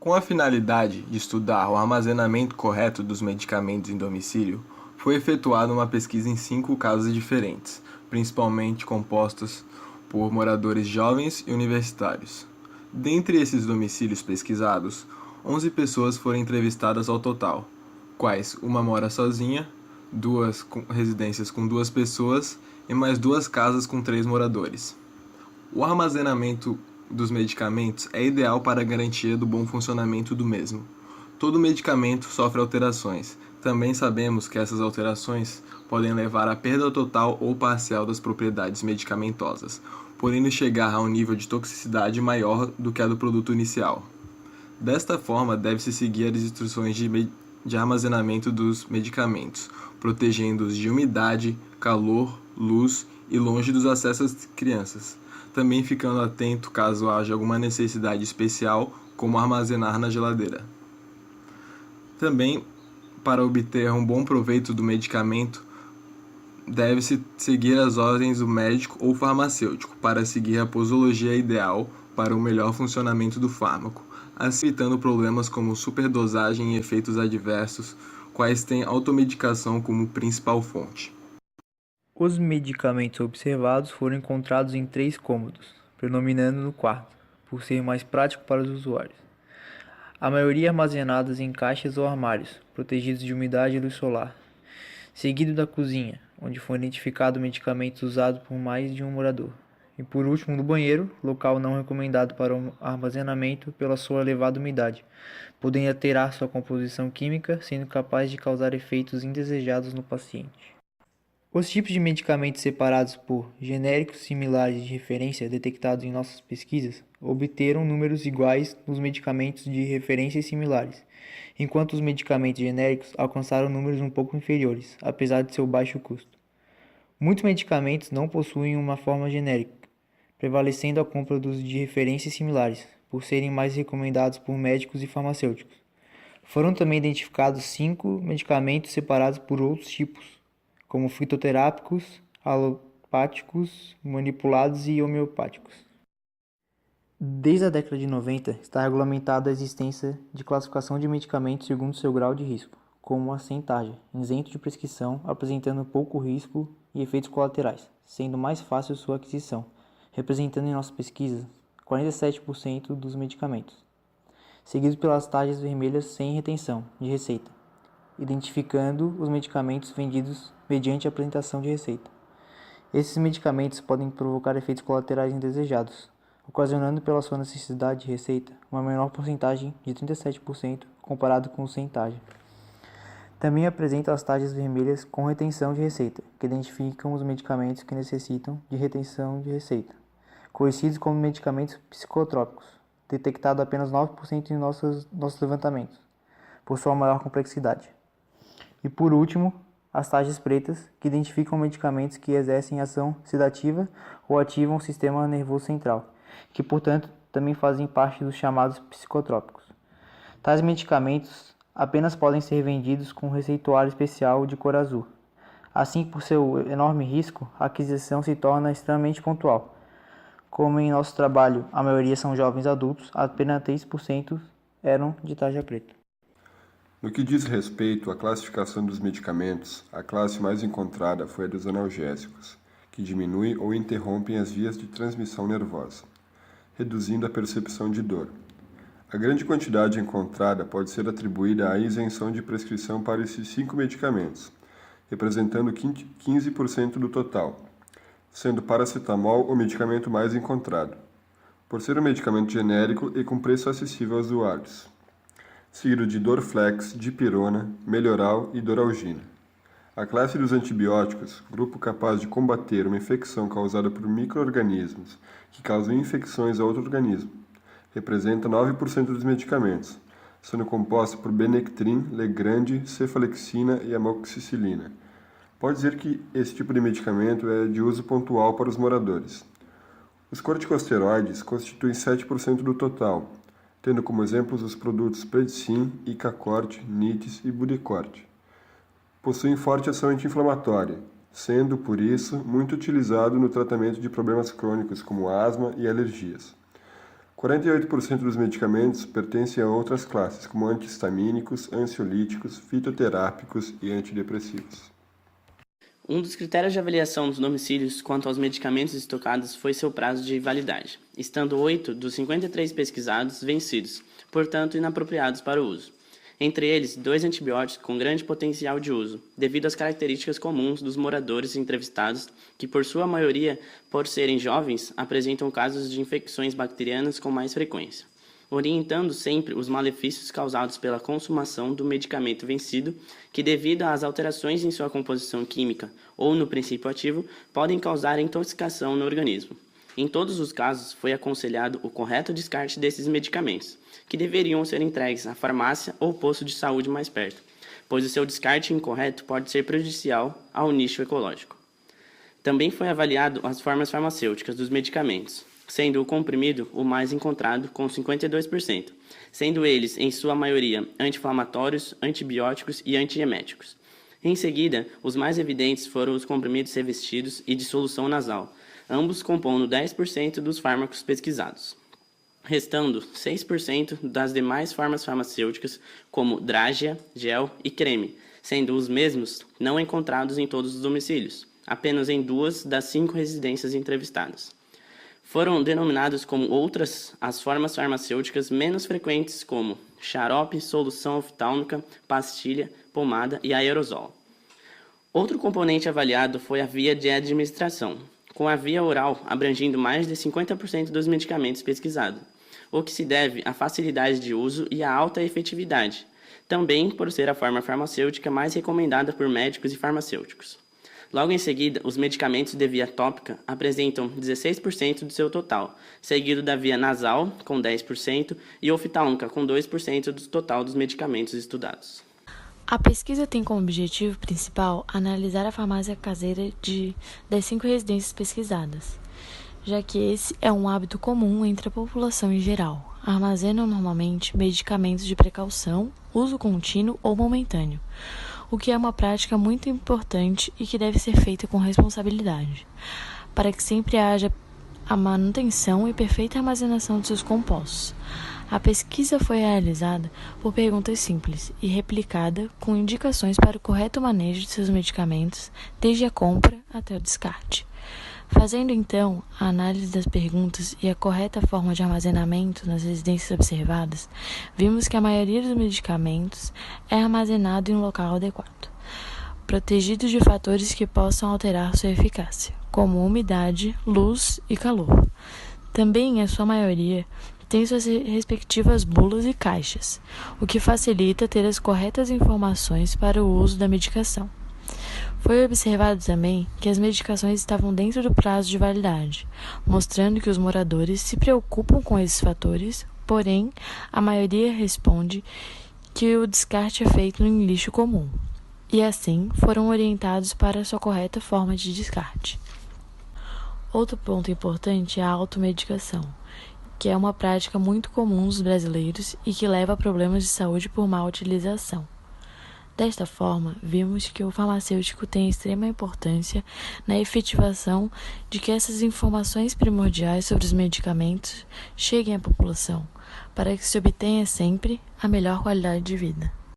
Com a finalidade de estudar o armazenamento correto dos medicamentos em domicílio, foi efetuada uma pesquisa em 5 casos diferentes, principalmente compostas por moradores jovens e universitários. Dentre esses domicílios pesquisados, 11 pessoas foram entrevistadas ao total, quais uma mora sozinha, duas residências com 2 pessoas e mais 2 casas com 3 moradores. O armazenamento dos medicamentos é ideal para a garantia do bom funcionamento do mesmo. Todo medicamento sofre alterações. Também sabemos que essas alterações podem levar à perda total ou parcial das propriedades medicamentosas, podendo chegar a um nível de toxicidade maior do que a do produto inicial. Desta forma, deve-se seguir as instruções de armazenamento dos medicamentos, protegendo-os de umidade, calor, luz e longe dos acessos às crianças. Também ficando atento caso haja alguma necessidade especial, como armazenar na geladeira. Também, para obter um bom proveito do medicamento, deve-se seguir as ordens do médico ou farmacêutico para seguir a posologia ideal para o melhor funcionamento do fármaco, assim evitando problemas como superdosagem e efeitos adversos, quais têm automedicação como principal fonte. Os medicamentos observados foram encontrados em 3 cômodos, predominando no quarto, por ser mais prático para os usuários. A maioria armazenadas em caixas ou armários, protegidos de umidade e luz solar. Seguido da cozinha, onde foi identificado medicamentos usados por mais de um morador. E por último, no banheiro, local não recomendado para o armazenamento pela sua elevada umidade, podendo alterar sua composição química, sendo capaz de causar efeitos indesejados no paciente. Os tipos de medicamentos separados por genéricos similares de referência detectados em nossas pesquisas obteram números iguais nos medicamentos de referências similares, enquanto os medicamentos genéricos alcançaram números um pouco inferiores, apesar de seu baixo custo. Muitos medicamentos não possuem uma forma genérica, prevalecendo a compra dos de referências similares, por serem mais recomendados por médicos e farmacêuticos. Foram também identificados 5 medicamentos separados por outros tipos, como fitoterápicos, alopáticos, manipulados e homeopáticos. Desde a década de 90, está regulamentada a existência de classificação de medicamentos segundo seu grau de risco, como a centagem, isento de prescrição, apresentando pouco risco e efeitos colaterais, sendo mais fácil sua aquisição, representando em nossas pesquisas 47% dos medicamentos, seguido pelas taxas vermelhas sem retenção de receita, identificando os medicamentos vendidos mediante a apresentação de receita. Esses medicamentos podem provocar efeitos colaterais indesejados, ocasionando pela sua necessidade de receita uma menor porcentagem de 37% comparado com o sem taxa. Também apresenta as taxas vermelhas com retenção de receita, que identificam os medicamentos que necessitam de retenção de receita, conhecidos como medicamentos psicotrópicos, detectado apenas 9% em nossos levantamentos, por sua maior complexidade. E por último, as taxas pretas, que identificam medicamentos que exercem ação sedativa ou ativam o sistema nervoso central, que portanto também fazem parte dos chamados psicotrópicos. Tais medicamentos apenas podem ser vendidos com receituário especial de cor azul. Assim, por seu enorme risco, a aquisição se torna extremamente pontual. Como em nosso trabalho a maioria são jovens adultos, apenas 3% eram de tarja preta. No que diz respeito à classificação dos medicamentos, a classe mais encontrada foi a dos analgésicos, que diminuem ou interrompem as vias de transmissão nervosa, reduzindo a percepção de dor. A grande quantidade encontrada pode ser atribuída à isenção de prescrição para esses 5 medicamentos, representando 15% do total, sendo paracetamol o medicamento mais encontrado, por ser um medicamento genérico e com preço acessível aos usuários, seguido de Dorflex, dipirona, Melhoral e Doralgina. A classe dos antibióticos, grupo capaz de combater uma infecção causada por micro-organismos que causam infecções a outro organismo, representa 9% dos medicamentos, sendo composta por Benectrin, Legrand, Cefalexina e amoxicilina. Pode dizer que esse tipo de medicamento é de uso pontual para os moradores. Os corticosteroides constituem 7% do total, tendo como exemplos os produtos Predsim, Icacort, Nitis e Budecort. Possuem forte ação anti-inflamatória, sendo, por isso, muito utilizado no tratamento de problemas crônicos como asma e alergias. 48% dos medicamentos pertencem a outras classes, como anti-histamínicos, ansiolíticos, fitoterápicos e antidepressivos. Um dos critérios de avaliação dos domicílios quanto aos medicamentos estocados foi seu prazo de validade, estando 8 dos 53 pesquisados vencidos, portanto inapropriados para o uso. Entre eles, 2 antibióticos com grande potencial de uso, devido às características comuns dos moradores entrevistados, que por sua maioria, por serem jovens, apresentam casos de infecções bacterianas com mais frequência, orientando sempre os malefícios causados pela consumação do medicamento vencido, que devido às alterações em sua composição química ou no princípio ativo, podem causar intoxicação no organismo. Em todos os casos, foi aconselhado o correto descarte desses medicamentos, que deveriam ser entregues à farmácia ou posto de saúde mais perto, pois o seu descarte incorreto pode ser prejudicial ao nicho ecológico. Também foi avaliado as formas farmacêuticas dos medicamentos, sendo o comprimido o mais encontrado com 52%, sendo eles, em sua maioria, anti-inflamatórios, antibióticos e antieméticos. Em seguida, os mais evidentes foram os comprimidos revestidos e de solução nasal, ambos compondo 10% dos fármacos pesquisados, restando 6% das demais formas farmacêuticas, como drágia, gel e creme, sendo os mesmos não encontrados em todos os domicílios, apenas em 2 das 5 residências entrevistadas. Foram denominados como outras as formas farmacêuticas menos frequentes, como xarope, solução oftálmica, pastilha, pomada e aerosol. Outro componente avaliado foi a via de administração, com a via oral abrangindo mais de 50% dos medicamentos pesquisados, o que se deve à facilidade de uso e à alta efetividade, também por ser a forma farmacêutica mais recomendada por médicos e farmacêuticos. Logo em seguida, os medicamentos de via tópica apresentam 16% do seu total, seguido da via nasal, com 10%, e oftálmica, com 2% do total dos medicamentos estudados. A pesquisa tem como objetivo principal analisar a farmácia caseira das 5 residências pesquisadas, já que esse é um hábito comum entre a população em geral. Armazenam normalmente medicamentos de precaução, uso contínuo ou momentâneo, o que é uma prática muito importante e que deve ser feita com responsabilidade, para que sempre haja a manutenção e perfeita armazenação de seus compostos. A pesquisa foi realizada por perguntas simples e replicada com indicações para o correto manejo de seus medicamentos, desde a compra até o descarte. Fazendo então a análise das perguntas e a correta forma de armazenamento nas residências observadas, vimos que a maioria dos medicamentos é armazenado em um local adequado, protegido de fatores que possam alterar sua eficácia, como umidade, luz e calor. Também, a sua maioria, tem suas respectivas bulas e caixas, o que facilita ter as corretas informações para o uso da medicação. Foi observado também que as medicações estavam dentro do prazo de validade, mostrando que os moradores se preocupam com esses fatores, porém, a maioria responde que o descarte é feito em lixo comum, e assim foram orientados para a sua correta forma de descarte. Outro ponto importante é a automedicação, que é uma prática muito comum dos brasileiros e que leva a problemas de saúde por má utilização. Desta forma, vimos que o farmacêutico tem extrema importância na efetivação de que essas informações primordiais sobre os medicamentos cheguem à população, para que se obtenha sempre a melhor qualidade de vida.